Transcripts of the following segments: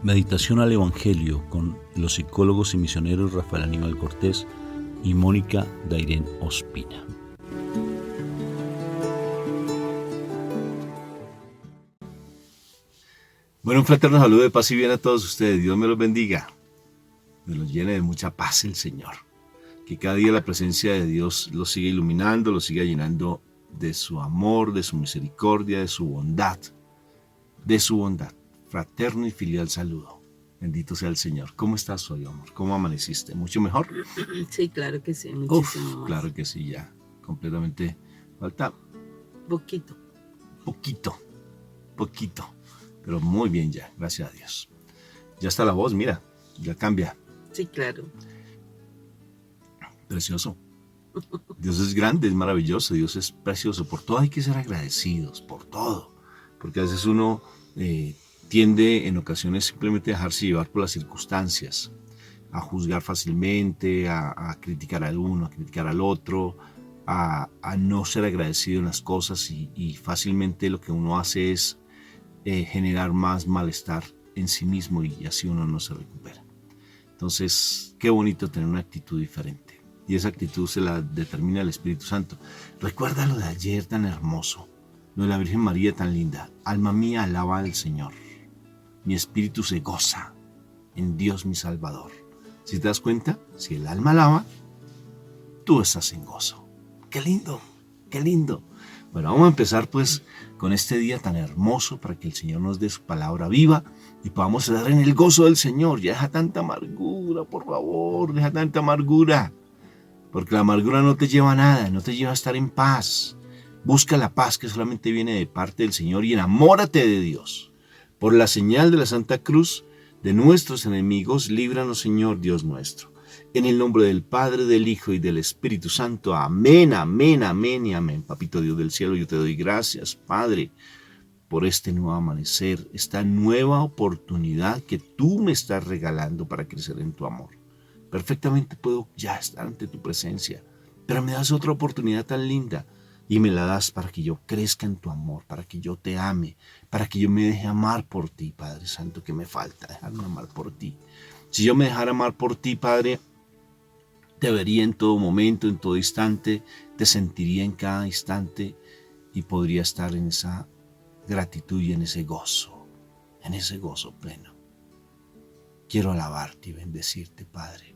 Meditación al Evangelio con los psicólogos y misioneros Rafael Aníbal Cortés y Mónica Dairén Ospina. Bueno, un fraterno saludo de paz y bien a todos ustedes. Dios me los bendiga. Me los llene de mucha paz el Señor. Que cada día la presencia de Dios los siga iluminando, los siga llenando de su amor, de su misericordia, de su bondad. De su bondad. Fraterno y filial saludo. Bendito sea el Señor. ¿Cómo estás hoy, amor? ¿Cómo amaneciste? ¿Mucho mejor? Sí, claro que sí, muchísimo más. Claro que sí, ya. Completamente. Falta Poquito. Poquito. Pero muy bien ya, gracias a Dios. Ya está la voz, mira, ya cambia. Sí, claro. Precioso. Dios es grande, es maravilloso, Dios es precioso. Por todo hay que ser agradecidos, por todo. Porque a veces uno tiende en ocasiones simplemente a dejarse llevar por las circunstancias, a juzgar fácilmente, a criticar al uno, a criticar al otro, a no ser agradecido en las cosas y fácilmente lo que uno hace es generar más malestar en sí mismo y así uno no se recupera. Entonces, qué bonito tener una actitud diferente. Y esa actitud se la determina el Espíritu Santo. Recuerda lo de ayer tan hermoso, lo de la Virgen María tan linda. Alma mía, alaba al Señor. Mi espíritu se goza en Dios mi Salvador. Si te das cuenta, si el alma alaba, tú estás en gozo. ¡Qué lindo! ¡Qué lindo! Bueno, vamos a empezar pues con este día tan hermoso para que el Señor nos dé su palabra viva y podamos estar en el gozo del Señor. Ya deja tanta amargura, por favor, deja tanta amargura. Porque la amargura no te lleva a nada, no te lleva a estar en paz. Busca la paz que solamente viene de parte del Señor y enamórate de Dios. Por la señal de la Santa Cruz de nuestros enemigos, líbranos, Señor Dios nuestro. En el nombre del Padre, del Hijo y del Espíritu Santo. Amén, amén, amén y amén. Papito Dios del cielo, yo te doy gracias, Padre, por este nuevo amanecer, esta nueva oportunidad que tú me estás regalando para crecer en tu amor. Perfectamente puedo ya estar ante tu presencia, pero me das otra oportunidad tan linda y me la das para que yo crezca en tu amor, para que yo te ame, para que yo me deje amar por ti, Padre Santo, que me falta dejarme amar por ti. Si yo me dejara amar por ti, Padre, te vería en todo momento, en todo instante, te sentiría en cada instante y podría estar en esa gratitud y en ese gozo pleno. Quiero alabarte y bendecirte, Padre.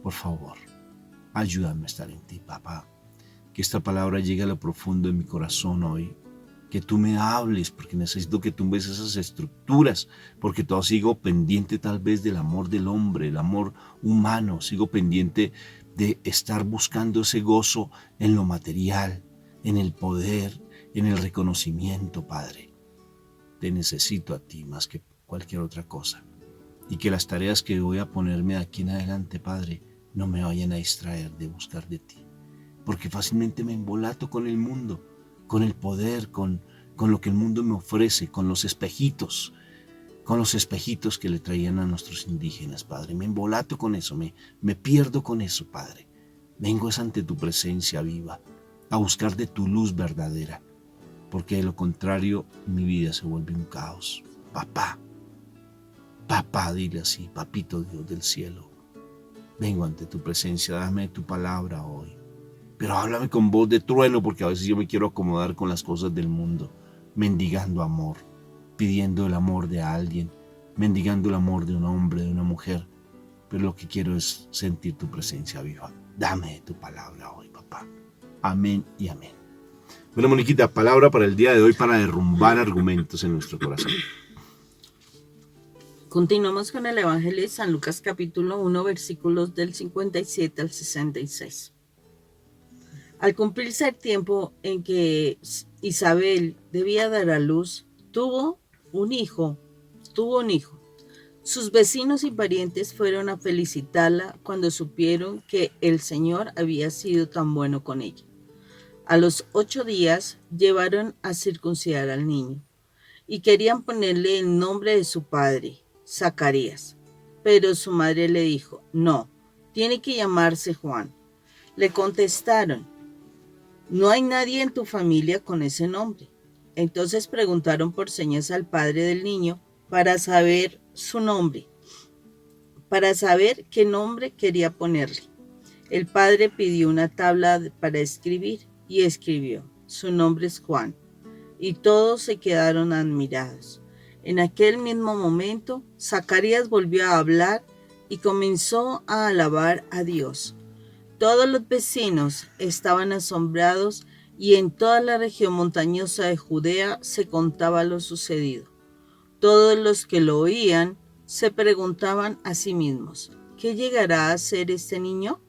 Por favor, ayúdame a estar en ti, papá. Que esta palabra llegue a lo profundo de mi corazón hoy. Que tú me hables, porque necesito que tumbes esas estructuras, porque todavía sigo pendiente tal vez del amor del hombre, el amor humano, sigo pendiente de estar buscando ese gozo en lo material, en el poder, en el reconocimiento, Padre. Te necesito a ti más que cualquier otra cosa, y que las tareas que voy a ponerme de aquí en adelante, Padre, no me vayan a distraer de buscar de ti, porque fácilmente me embolato con el mundo, con el poder, con lo que el mundo me ofrece, con los espejitos que le traían a nuestros indígenas, Padre. Me embolato con eso, me pierdo con eso, Padre. Vengo es ante tu presencia viva, a buscar de tu luz verdadera, porque de lo contrario mi vida se vuelve un caos. Papá, dile así, papito Dios del cielo, vengo ante tu presencia, dame tu palabra hoy. Pero háblame con voz de trueno, porque a veces yo me quiero acomodar con las cosas del mundo, mendigando amor, pidiendo el amor de alguien, mendigando el amor de un hombre, de una mujer. Pero lo que quiero es sentir tu presencia viva. Dame tu palabra hoy, papá. Amén y amén. Bueno, Moniquita, palabra para el día de hoy para derrumbar argumentos en nuestro corazón. Continuamos con el Evangelio de San Lucas capítulo 1, versículos del 57 al 66. Al cumplirse el tiempo en que Isabel debía dar a luz, tuvo un hijo. Sus vecinos y parientes fueron a felicitarla cuando supieron que el Señor había sido tan bueno con ella. A los 8 días llevaron a circuncidar al niño y querían ponerle el nombre de su padre, Zacarías. Pero su madre le dijo, no, tiene que llamarse Juan. Le contestaron, no hay nadie en tu familia con ese nombre. Entonces preguntaron por señas al padre del niño para saber su nombre, para saber qué nombre quería ponerle. El padre pidió una tabla para escribir y escribió: su nombre es Juan. Y todos se quedaron admirados. En aquel mismo momento, Zacarías volvió a hablar y comenzó a alabar a Dios. Todos los vecinos estaban asombrados y en toda la región montañosa de Judea se contaba lo sucedido. Todos los que lo oían se preguntaban a sí mismos: ¿qué llegará a ser este niño?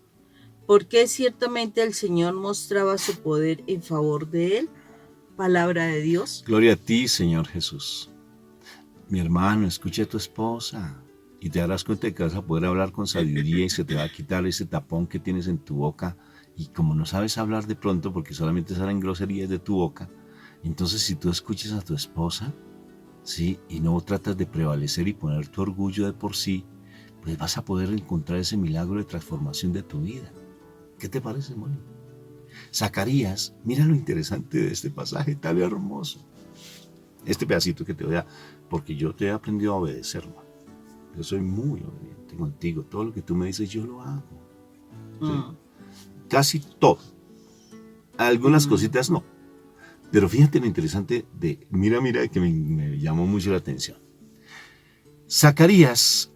Porque ciertamente el Señor mostraba su poder en favor de él. Palabra de Dios. Gloria a ti, Señor Jesús. Mi hermano, escucha a tu esposa y te darás cuenta de que vas a poder hablar con sabiduría y se te va a quitar ese tapón que tienes en tu boca. Y como no sabes hablar de pronto porque solamente salen groserías de tu boca, entonces si tú escuchas a tu esposa, ¿sí? Y no tratas de prevalecer y poner tu orgullo de por sí, pues vas a poder encontrar ese milagro de transformación de tu vida. ¿Qué te parece, Moni? Zacarías, mira lo interesante de este pasaje tan hermoso. Este pedacito que te voy a... Porque yo te he aprendido a obedecer, hermano. Yo soy muy obediente contigo. Todo lo que tú me dices, yo lo hago. ¿Sí? Casi todo. Algunas cositas no. Pero fíjate lo interesante de... Mira, que me llamó mucho la atención. Zacarías,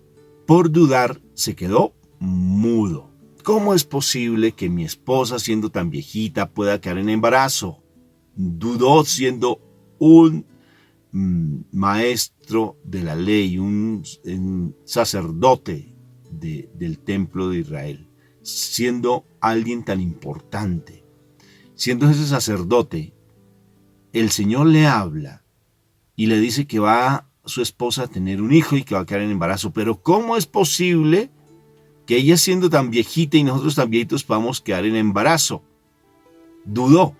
por dudar, se quedó mudo. ¿Cómo es posible que mi esposa, siendo tan viejita, pueda quedar en embarazo? Dudó siendo un maestro de la ley, un sacerdote del templo de Israel, siendo alguien tan importante. Siendo ese sacerdote, el Señor le habla y le dice que va a su esposa a tener un hijo y que va a quedar en embarazo. Pero ¿cómo es posible que ella, siendo tan viejita y nosotros tan viejitos, podamos quedar en embarazo? Dudó.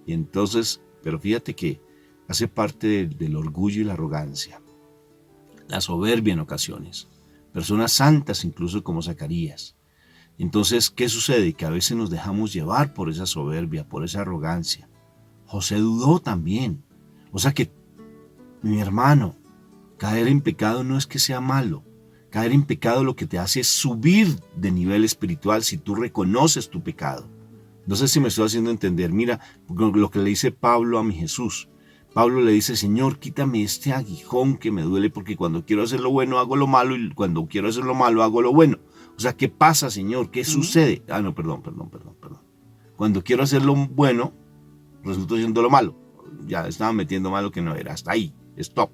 Y entonces, pero fíjate que hace parte del orgullo y la arrogancia, la soberbia en ocasiones, personas santas incluso como Zacarías. Entonces, ¿qué sucede? Que a veces nos dejamos llevar por esa soberbia, por esa arrogancia. José dudó también. O sea que, mi hermano, caer en pecado no es que sea malo. Caer en pecado lo que te hace es subir de nivel espiritual si tú reconoces tu pecado. No sé si me estoy haciendo entender. Mira lo que le dice Pablo a mi Jesús. Pablo le dice: Señor, quítame este aguijón que me duele, porque cuando quiero hacer lo bueno hago lo malo y cuando quiero hacer lo malo hago lo bueno. O sea, ¿qué pasa, Señor? ¿Qué sucede? Perdón. Cuando quiero hacer lo bueno, resultó siendo lo malo. Ya estaba metiendo malo que no era. Hasta ahí. Stop.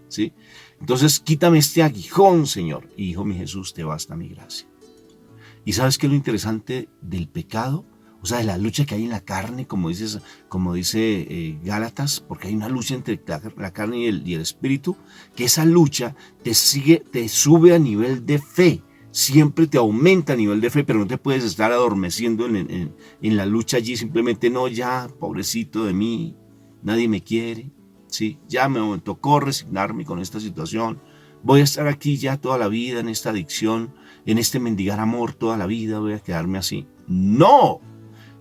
¿Sí? Entonces, quítame este aguijón, Señor. Y dijo mi Jesús: te basta mi gracia. ¿Y sabes qué es lo interesante del pecado? O sea, de la lucha que hay en la carne, como dice Gálatas, porque hay una lucha entre la carne y el espíritu, que esa lucha te sube a nivel de fe, siempre te aumenta a nivel de fe, pero no te puedes estar adormeciendo en la lucha allí, simplemente no, ya, pobrecito de mí, nadie me quiere, ¿sí? Ya me tocó resignarme con esta situación, voy a estar aquí ya toda la vida en esta adicción, en este mendigar amor toda la vida, voy a quedarme así. ¡No!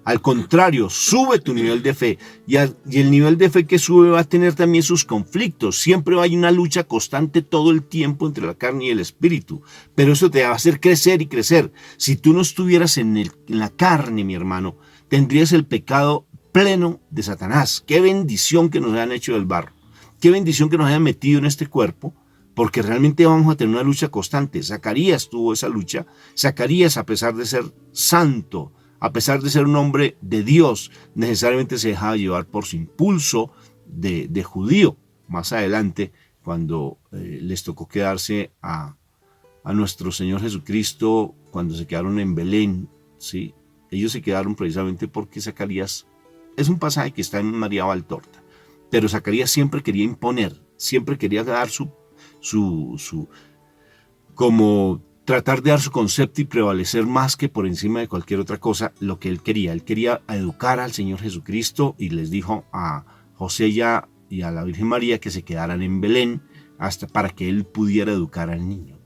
Al contrario, sube tu nivel de fe y el nivel de fe que sube va a tener también sus conflictos. Siempre hay una lucha constante todo el tiempo entre la carne y el espíritu, pero eso te va a hacer crecer y crecer. Si tú no estuvieras en la carne, mi hermano, tendrías el pecado pleno de Satanás. Qué bendición que nos hayan hecho del barro, qué bendición que nos hayan metido en este cuerpo, porque realmente vamos a tener una lucha constante. Zacarías tuvo esa lucha. Zacarías, a pesar de ser santo, a pesar de ser un hombre de Dios, necesariamente se dejaba llevar por su impulso de judío. Más adelante, cuando les tocó quedarse a nuestro Señor Jesucristo, cuando se quedaron en Belén, ¿sí? Ellos se quedaron precisamente porque Zacarías, es un pasaje que está en María Valtorta, pero Zacarías siempre quería imponer, siempre quería dar como tratar de dar su concepto y prevalecer más que por encima de cualquier otra cosa lo que él quería. Él quería educar al Señor Jesucristo y les dijo a José y a la Virgen María que se quedaran en Belén hasta para que él pudiera educar al niño.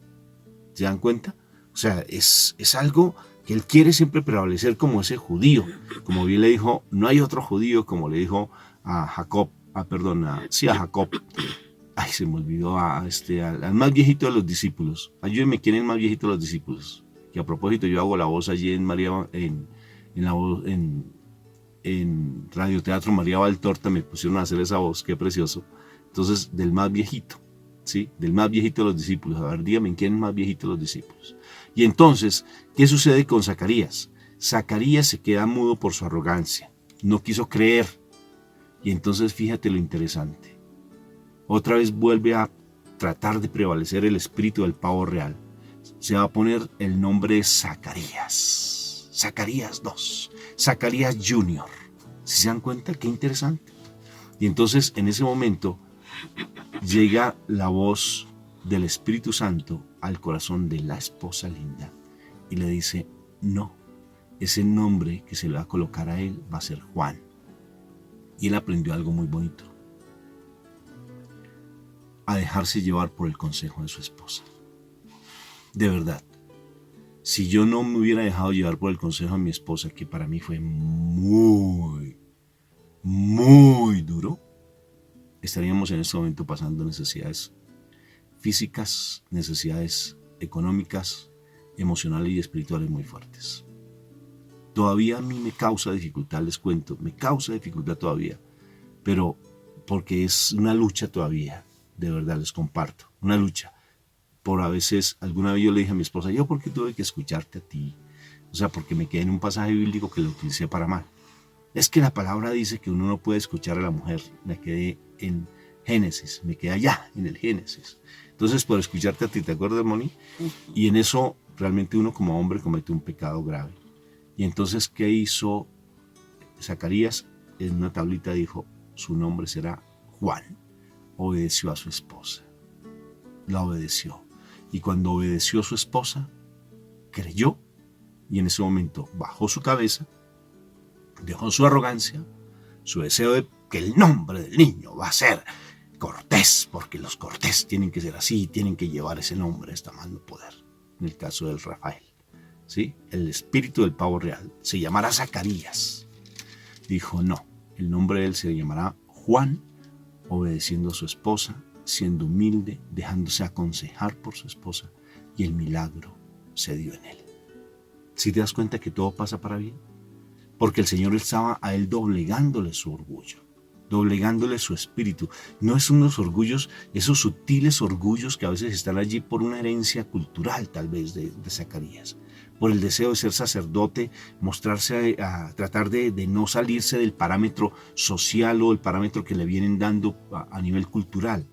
¿Se dan cuenta? O sea, es algo que él quiere siempre prevalecer como ese judío. Como bien le dijo, no hay otro judío, como le dijo a Jacob, a Jacob. Ay, se me olvidó al más viejito de los discípulos. Ayúdenme, ¿quién es el más viejito de los discípulos? Que a propósito, yo hago la voz allí en en Radioteatro María Valtorta, me pusieron a hacer esa voz, qué precioso. Entonces, del más viejito, ¿sí? Del más viejito de los discípulos. A ver, dígame, ¿quién es el más viejito de los discípulos? Y entonces, ¿qué sucede con Zacarías? Zacarías se queda mudo por su arrogancia. No quiso creer. Y entonces, fíjate lo interesante. Otra vez vuelve a tratar de prevalecer el espíritu del pavo real. Se va a poner el nombre de Zacarías. Zacarías II. Zacarías Junior. ¿Se dan cuenta? Qué interesante. Y entonces, en ese momento, llega la voz del Espíritu Santo al corazón de la esposa linda y le dice, no, ese nombre que se le va a colocar a él va a ser Juan. Y él aprendió algo muy bonito, a dejarse llevar por el consejo de su esposa. De verdad, si yo no me hubiera dejado llevar por el consejo de mi esposa, que para mí fue muy, muy duro, estaríamos en este momento pasando necesidades físicas, necesidades económicas, emocionales y espirituales muy fuertes. Todavía a mí me causa dificultad, les cuento, me causa dificultad todavía, pero porque es una lucha todavía, de verdad les comparto, una lucha. Por a veces, alguna vez yo le dije a mi esposa, ¿yo por qué tuve que escucharte a ti? O sea, porque me quedé en un pasaje bíblico que lo utilicé para mal. Es que la palabra dice que uno no puede escuchar a la mujer. Me quedé en Génesis, me quedé allá en el Génesis. Entonces, por escucharte a ti, ¿te acuerdas, Moni? Y en eso, realmente uno como hombre comete un pecado grave. Y entonces, ¿qué hizo Zacarías? En una tablita dijo, su nombre será Juan. Obedeció a su esposa. La obedeció. Y cuando obedeció a su esposa, creyó. Y en ese momento bajó su cabeza, dejó su arrogancia, su deseo de que el nombre del niño va a ser Cortés, porque los Cortés tienen que ser así, tienen que llevar ese nombre, está tomando poder. En el caso del Rafael, ¿sí? El espíritu del pavo real se llamará Zacarías. Dijo, no, el nombre de él se llamará Juan, obedeciendo a su esposa, siendo humilde, dejándose aconsejar por su esposa, y el milagro se dio en él. ¿Sí te das cuenta que todo pasa para bien? Porque el Señor estaba a él doblegándole su orgullo, doblegándole su espíritu. No es unos orgullos, esos sutiles orgullos que a veces están allí por una herencia cultural tal vez de Zacarías, por el deseo de ser sacerdote, mostrarse a tratar de no salirse del parámetro social o el parámetro que le vienen dando a nivel cultural.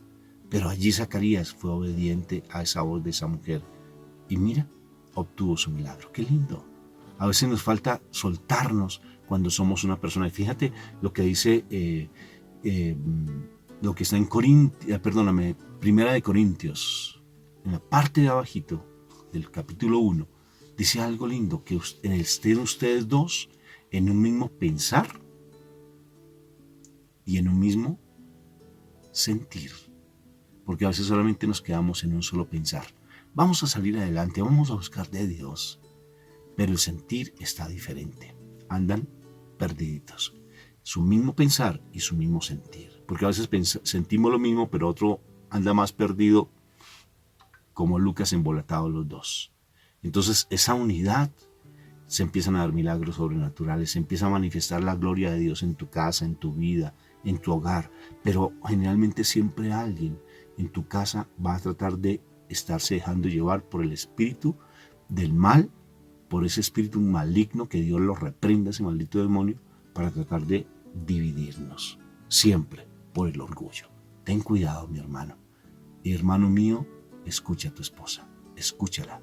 Pero allí Zacarías fue obediente a esa voz de esa mujer. Y mira, obtuvo su milagro. ¡Qué lindo! A veces nos falta soltarnos cuando somos una persona. Y fíjate lo que dice, lo que está en Primera de Corintios, en la parte de abajito del capítulo 1, dice algo lindo, que estén ustedes dos en un mismo pensar y en un mismo sentir. Porque a veces solamente nos quedamos en un solo pensar. Vamos a salir adelante, vamos a buscar de Dios. Pero el sentir está diferente. Andan perdiditos. Su mismo pensar y su mismo sentir. Porque a veces sentimos lo mismo, pero otro anda más perdido, como Lucas, embolatados los dos. Entonces esa unidad, se empiezan a dar milagros sobrenaturales, se empieza a manifestar la gloria de Dios en tu casa, en tu vida, en tu hogar. Pero generalmente siempre alguien en tu casa va a tratar de estarse dejando llevar por el espíritu del mal, por ese espíritu maligno, que Dios lo reprenda, ese maldito demonio, para tratar de dividirnos, siempre por el orgullo. Ten cuidado, mi hermano. Y hermano mío, escucha a tu esposa, escúchala.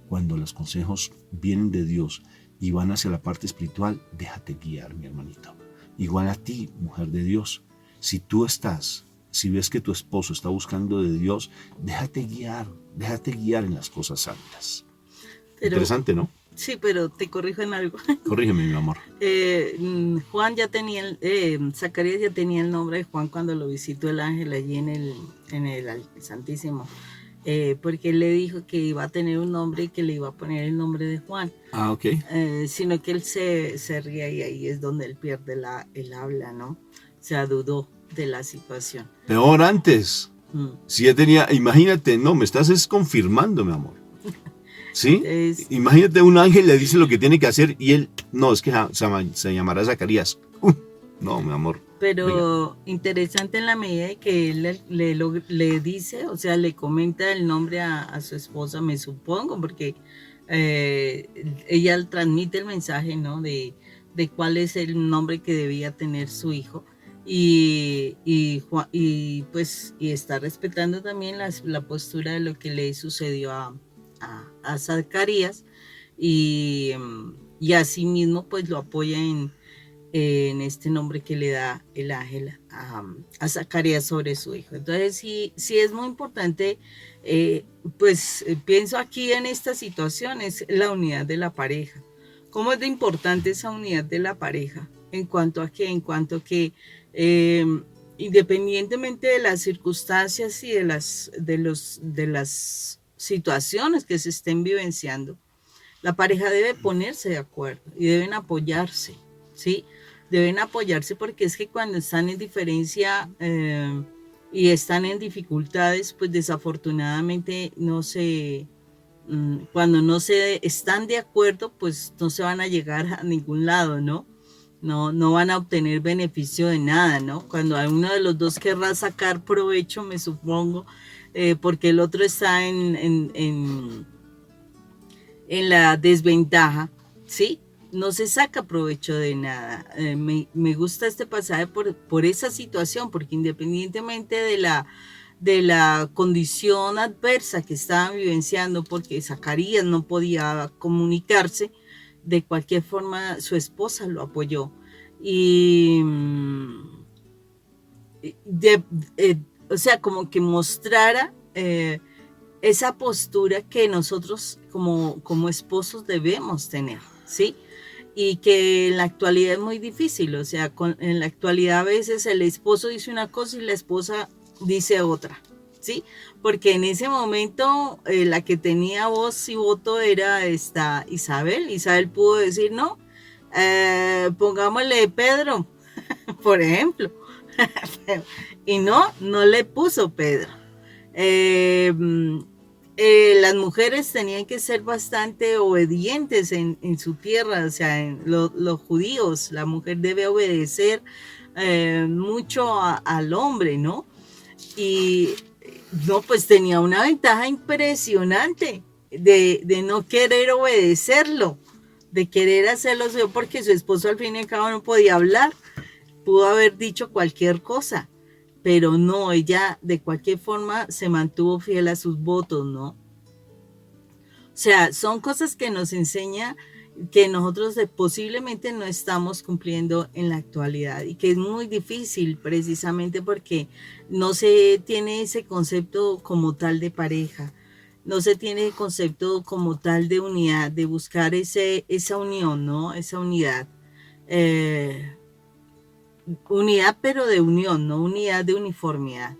Cuando los consejos vienen de Dios y van hacia la parte espiritual, déjate guiar, mi hermanito. Igual a ti, mujer de Dios, si ves que tu esposo está buscando de Dios, déjate guiar en las cosas santas. Pero, interesante, ¿no? Sí, pero te corrijo en algo. Corrígeme, mi amor. Zacarías ya tenía el nombre de Juan cuando lo visitó el ángel allí en el Santísimo. Porque él le dijo que iba a tener un nombre y que le iba a poner el nombre de Juan. Ah, ok. Sino que él se ría y ahí es donde él pierde el habla, ¿no? O sea, dudó. de la situación. Peor antes. Si ya tenía, imagínate, no, me estás confirmando, mi amor. ¿Sí? Imagínate, un ángel le dice lo que tiene que hacer y él, no, es que se llamará Zacarías. No, mi amor. Pero interesante en la medida de que él le dice, o sea, le comenta el nombre a su esposa, me supongo, porque ella transmite el mensaje, ¿no? De cuál es el nombre que debía tener su hijo. Y está respetando también la postura de lo que le sucedió a Zacarías y así mismo pues lo apoya en este nombre que le da el ángel a Zacarías sobre su hijo. Entonces sí es muy importante, pienso aquí en esta situación, es la unidad de la pareja. ¿Cómo es de importante esa unidad de la pareja? En cuanto a que independientemente de las circunstancias y de las situaciones que se estén vivenciando, la pareja debe ponerse de acuerdo y deben apoyarse, ¿sí? Deben apoyarse porque es que cuando están en diferencia y están en dificultades, pues desafortunadamente cuando no se están de acuerdo, pues no se van a llegar a ningún lado, ¿no? No van a obtener beneficio de nada, ¿no? Cuando a uno de los dos querrá sacar provecho, me supongo, porque el otro está en la desventaja, ¿sí? No se saca provecho de nada. Me gusta este pasaje por esa situación, porque independientemente de la condición adversa que estaban vivenciando, porque Zacarías no podía comunicarse, de cualquier forma su esposa lo apoyó. Y o sea, como que mostrara esa postura que nosotros como esposos debemos tener, ¿sí? Y que en la actualidad es muy difícil, o sea, en la actualidad a veces el esposo dice una cosa y la esposa dice otra, ¿sí? Porque en ese momento la que tenía voz y voto era esta Isabel. Isabel pudo decir, no, pongámosle Pedro, por ejemplo, y no le puso Pedro. Las mujeres tenían que ser bastante obedientes en su tierra, o sea, en los judíos, la mujer debe obedecer mucho al hombre, ¿no? Y no, pues tenía una ventaja impresionante de no querer obedecerlo, de querer hacerlo porque su esposo al fin y al cabo no podía hablar, pudo haber dicho cualquier cosa, pero no, ella de cualquier forma se mantuvo fiel a sus votos, ¿no? O sea, son cosas que nos enseña que nosotros posiblemente no estamos cumpliendo en la actualidad y que es muy difícil precisamente porque no se tiene ese concepto como tal de pareja, no se tiene el concepto como tal de unidad, de buscar esa unión, ¿no? Esa unidad. Unidad pero de unión, no unidad de uniformidad.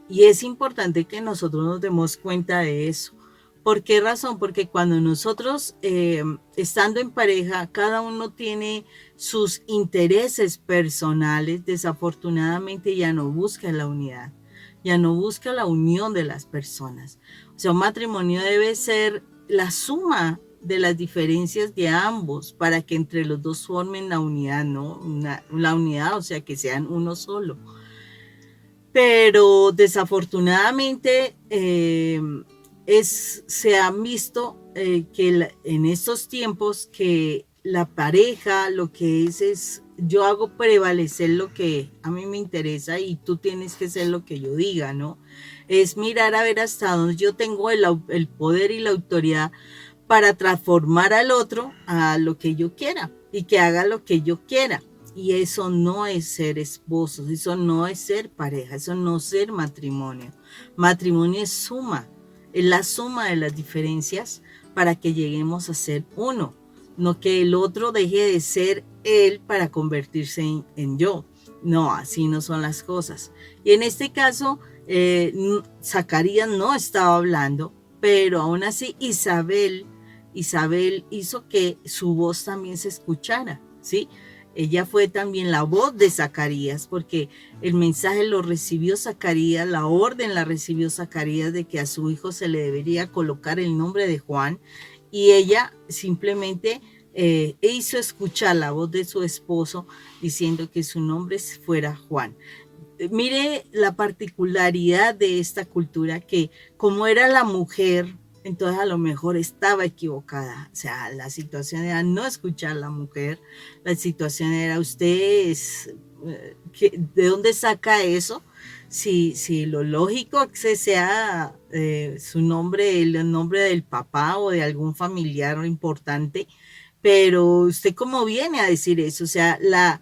Y es importante que nosotros nos demos cuenta de eso. ¿Por qué razón? Porque cuando nosotros, estando en pareja, cada uno tiene sus intereses personales, desafortunadamente ya no busca la unidad, ya no busca la unión de las personas. O sea, un matrimonio debe ser la suma de las diferencias de ambos para que entre los dos formen la unidad, ¿no? La unidad, o sea, que sean uno solo. Pero desafortunadamente se han visto que en estos tiempos que la pareja lo que es yo hago prevalecer lo que a mí me interesa y tú tienes que ser lo que yo diga, ¿no? Es mirar a ver hasta dónde yo tengo el poder y la autoridad para transformar al otro a lo que yo quiera y que haga lo que yo quiera. Y eso no es ser esposos, eso no es ser pareja, eso no es ser matrimonio. Matrimonio es suma, es la suma de las diferencias para que lleguemos a ser uno, no que el otro deje de ser él para convertirse en yo. No, así no son las cosas. Y en este caso, Zacarías no estaba hablando, pero aún así Isabel hizo que su voz también se escuchara, ¿sí? Ella fue también la voz de Zacarías, porque el mensaje lo recibió Zacarías, la orden la recibió Zacarías de que a su hijo se le debería colocar el nombre de Juan, y ella simplemente hizo escuchar la voz de su esposo diciendo que su nombre fuera Juan. Mire la particularidad de esta cultura, que como era la mujer, entonces a lo mejor estaba equivocada. O sea, la situación era no escuchar a la mujer, la situación era usted, ¿de dónde saca eso? Si lo lógico es que sea su nombre, el nombre del papá o de algún familiar importante, pero usted cómo viene a decir eso, o sea, la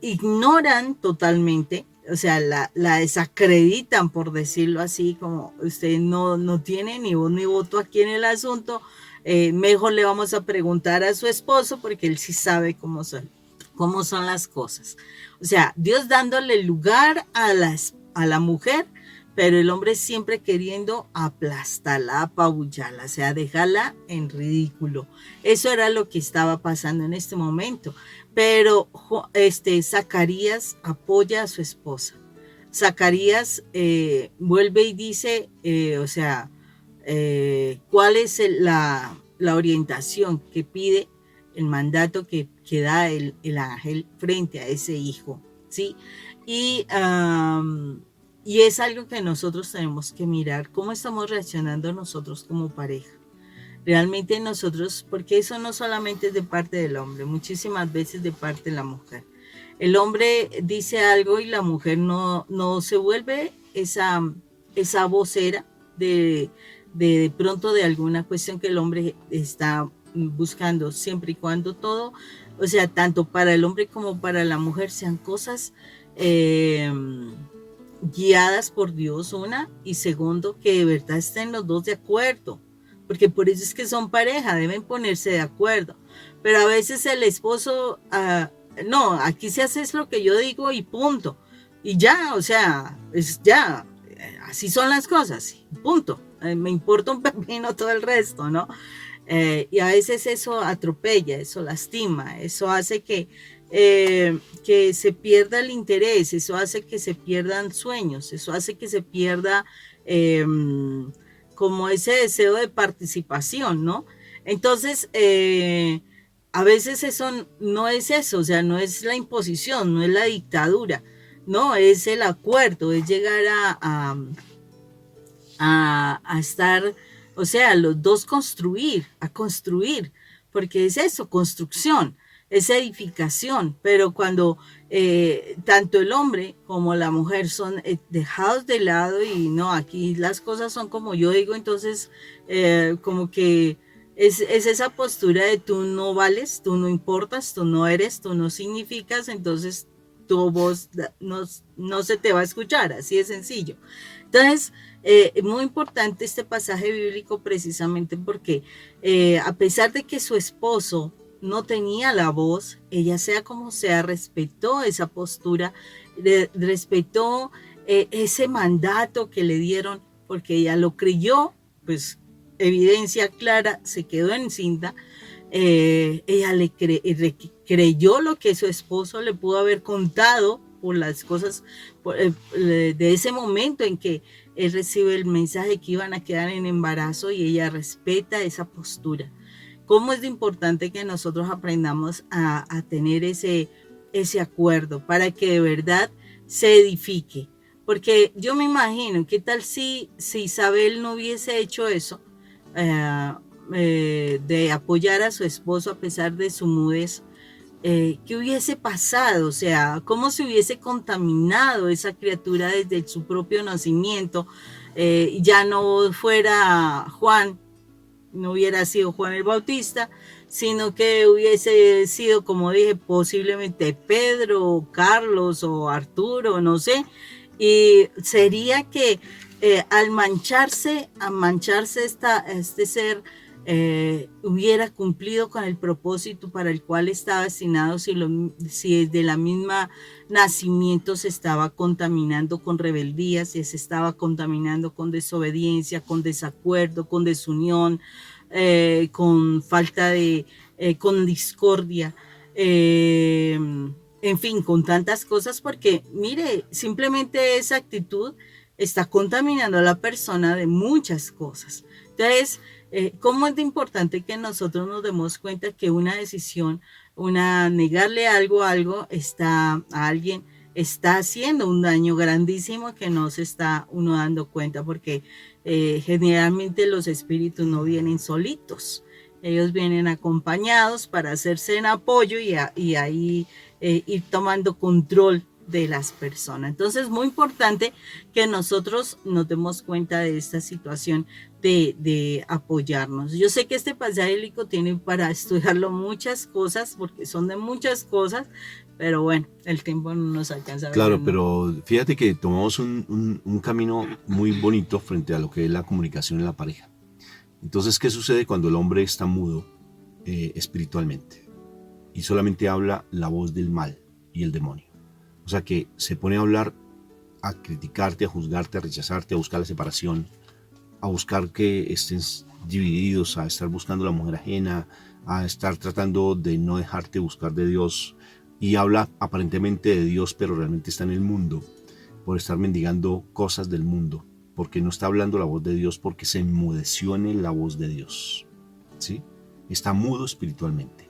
ignoran totalmente, o sea, la desacreditan, por decirlo así, como usted no tiene ni voz ni voto aquí en el asunto, mejor le vamos a preguntar a su esposo porque él sí sabe cómo son las cosas. O sea, Dios dándole lugar a la mujer, pero el hombre siempre queriendo aplastarla, apabullarla, o sea, dejarla en ridículo. Eso era lo que estaba pasando en este momento. Pero Zacarías apoya a su esposa. Zacarías vuelve y dice, cuál es la orientación que pide, el mandato que da el ángel frente a ese hijo, ¿sí? Y es algo que nosotros tenemos que mirar, cómo estamos reaccionando nosotros como pareja. Realmente nosotros, porque eso no solamente es de parte del hombre, muchísimas veces de parte de la mujer. El hombre dice algo y la mujer no se vuelve esa vocera de pronto de alguna cuestión que el hombre está buscando, siempre y cuando todo, o sea, tanto para el hombre como para la mujer sean cosas guiadas por Dios, una, y segundo, que de verdad estén los dos de acuerdo, porque por eso es que son pareja, deben ponerse de acuerdo. Pero a veces el esposo, no, aquí se hace lo que yo digo y punto, y ya, o sea, así son las cosas, punto, me importa un pepino todo el resto, ¿no? Y a veces eso atropella, eso lastima, eso hace que se pierda el interés, eso hace que se pierdan sueños, eso hace que se pierda como ese deseo de participación, ¿no? Entonces, a veces eso no es eso, o sea, no es la imposición, no es la dictadura, no, es el acuerdo, es llegar a estar, o sea, los dos construir, porque es eso, construcción, es edificación, pero cuando tanto el hombre como la mujer son dejados de lado y no, aquí las cosas son como yo digo, entonces como que es esa postura de tú no vales, tú no importas, tú no eres, tú no significas, entonces tu voz no se te va a escuchar, así de sencillo. Entonces, es muy importante este pasaje bíblico precisamente porque a pesar de que su esposo no tenía la voz, ella sea como sea, respetó esa postura, respetó ese mandato que le dieron, porque ella lo creyó, pues evidencia clara, se quedó encinta, ella creyó lo que su esposo le pudo haber contado por las cosas de ese momento en que él recibe el mensaje que iban a quedar en embarazo y ella respeta esa postura. ¿Cómo es de importante que nosotros aprendamos a tener ese acuerdo para que de verdad se edifique? Porque yo me imagino, ¿qué tal si Isabel no hubiese hecho eso? De apoyar a su esposo a pesar de su mudez, ¿qué hubiese pasado? O sea, ¿cómo se hubiese contaminado esa criatura desde su propio nacimiento? Ya no fuera Juan, no hubiera sido Juan el Bautista, sino que hubiese sido, como dije, posiblemente Pedro, Carlos o Arturo, no sé, y sería que al mancharse este ser hubiera cumplido con el propósito para el cual estaba destinado, si desde la misma nacimiento se estaba contaminando con rebeldía, si se estaba contaminando con desobediencia, con desacuerdo, con desunión, con falta de, con discordia. en fin, con tantas cosas, porque mire, simplemente esa actitud está contaminando a la persona de muchas cosas. Entonces, ¿cómo es de importante que nosotros nos demos cuenta que una decisión, negarle algo a alguien, está haciendo un daño grandísimo que no se está uno dando cuenta, porque generalmente los espíritus no vienen solitos, ellos vienen acompañados para hacerse en apoyo y ahí ir tomando control de las personas. Entonces es muy importante que nosotros nos demos cuenta de esta situación de apoyarnos. Yo sé que este pasaje bíblico tiene para estudiarlo muchas cosas, porque son de muchas cosas, pero bueno, el tiempo no nos alcanza. Claro, pero fíjate que tomamos un camino muy bonito frente a lo que es la comunicación en la pareja. Entonces, ¿qué sucede cuando el hombre está mudo espiritualmente y solamente habla la voz del mal y el demonio? O sea, que se pone a hablar, a criticarte, a juzgarte, a rechazarte, a buscar la separación, a buscar que estén divididos, a estar buscando la mujer ajena, a estar tratando de no dejarte buscar de Dios, y habla aparentemente de Dios, pero realmente está en el mundo, por estar mendigando cosas del mundo, porque no está hablando la voz de Dios, porque se enmudeció en él la voz de Dios, ¿sí? Está mudo espiritualmente.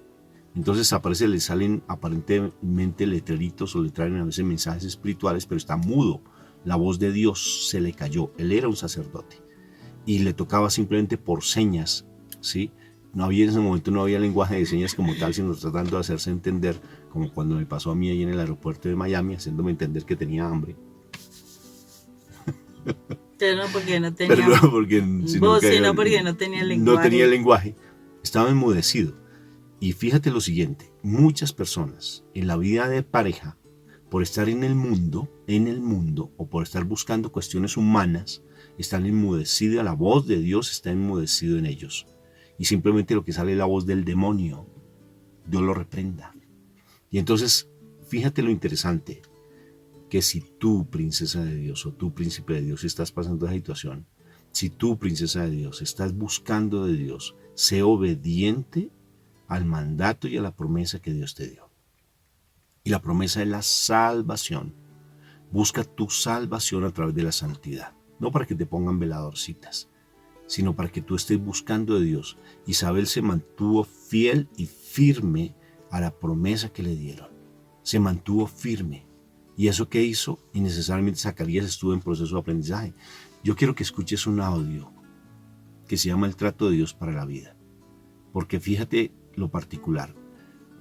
Entonces le salen aparentemente letreritos o le traen a veces mensajes espirituales, pero está mudo. La voz de Dios se le cayó. Él era un sacerdote y le tocaba simplemente por señas, ¿sí? No había en ese momento, no había lenguaje de señas como tal, sino tratando de hacerse entender, como cuando me pasó a mí ahí en el aeropuerto de Miami, haciéndome entender que tenía hambre. Pero no porque no tenía sino porque no tenía lenguaje. No tenía lenguaje. Estaba enmudecido. Y fíjate lo siguiente, muchas personas en la vida de pareja, por estar en el mundo, o por estar buscando cuestiones humanas, están enmudecidas, la voz de Dios está enmudecido en ellos. Y simplemente lo que sale es la voz del demonio. Dios lo reprenda. Y entonces, fíjate lo interesante, que si tú, princesa de Dios, o tú, príncipe de Dios, estás pasando esa situación, si tú, princesa de Dios, estás buscando de Dios, sé obediente al mandato y a la promesa que Dios te dio. Y la promesa es la salvación. Busca tu salvación a través de la santidad. No para que te pongan veladorcitas, sino para que tú estés buscando de Dios. Isabel se mantuvo fiel y firme a la promesa que le dieron. Se mantuvo firme. ¿Y eso qué hizo? Y necesariamente Zacarías estuvo en proceso de aprendizaje. Yo quiero que escuches un audio que se llama El trato de Dios para la vida. Porque fíjate lo particular.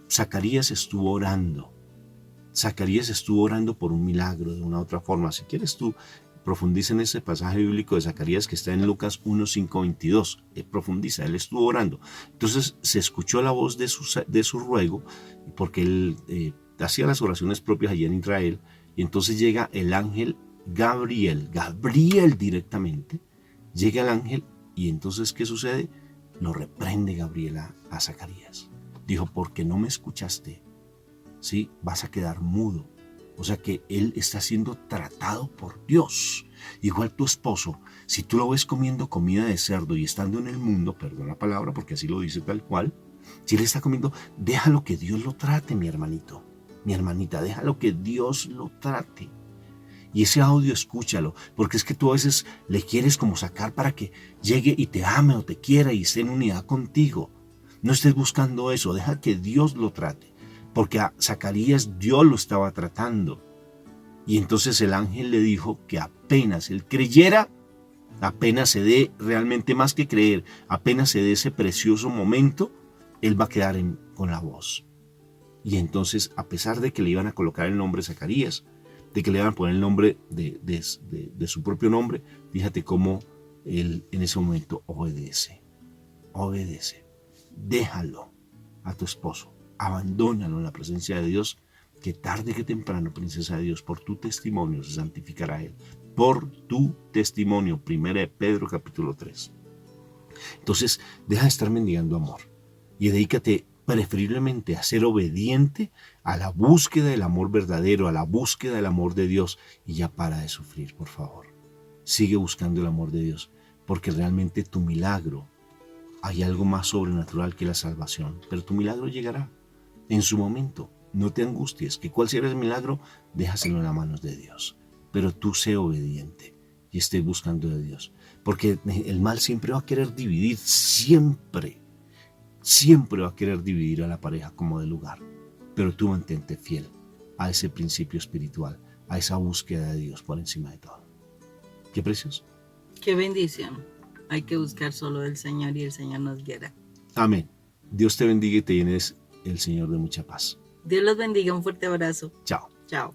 Zacarías estuvo orando. Zacarías estuvo orando por un milagro de una u otra forma. Si quieres tú, profundiza en ese pasaje bíblico de Zacarías que está en Lucas 1, 5, 22. Profundiza, él estuvo orando. Entonces se escuchó la voz de su ruego, porque él hacía las oraciones propias allá en Israel, y entonces llega el ángel Gabriel directamente, llega el ángel, y entonces ¿qué sucede? Lo reprende Gabriel a Zacarías. Dijo, porque no me escuchaste, ¿sí? Vas a quedar mudo. O sea que él está siendo tratado por Dios. Igual tu esposo, si tú lo ves comiendo comida de cerdo y estando en el mundo, perdón la palabra porque así lo dice tal cual, si él está comiendo, déjalo que Dios lo trate, mi hermanito, mi hermanita, déjalo que Dios lo trate. Y ese audio escúchalo, porque es que tú a veces le quieres como sacar para que llegue y te ame o te quiera y esté en unidad contigo. No estés buscando eso, deja que Dios lo trate. Porque a Zacarías Dios lo estaba tratando. Y entonces el ángel le dijo que apenas él creyera, apenas se dé realmente más que creer, apenas se dé ese precioso momento, él va a quedar con la voz. Y entonces, a pesar de que le iban a colocar el nombre Zacarías, de que le iban a poner el nombre de su propio nombre, fíjate cómo él en ese momento obedece. Déjalo a tu esposo. Abandónalo en la presencia de Dios, que tarde que temprano, princesa de Dios, por tu testimonio se santificará él. Por tu testimonio, 1 Pedro capítulo 3. Entonces, deja de estar mendigando amor y dedícate preferiblemente a ser obediente a la búsqueda del amor verdadero, a la búsqueda del amor de Dios, y ya para de sufrir, por favor. Sigue buscando el amor de Dios, porque realmente tu milagro, hay algo más sobrenatural que la salvación, pero tu milagro llegará. en su momento. No te angusties, que cual sea el milagro, déjaselo en las manos de Dios. Pero tú sé obediente y estés buscando de Dios. Porque el mal siempre va a querer dividir, siempre va a querer dividir a la pareja como de lugar. Pero tú mantente fiel a ese principio espiritual, a esa búsqueda de Dios por encima de todo. ¿Qué precioso? Qué bendición. Hay que buscar solo del Señor y el Señor nos guiará. Amén. Dios te bendiga y te llenes el Señor de mucha paz. Dios los bendiga. Un fuerte abrazo. Chao. Chao.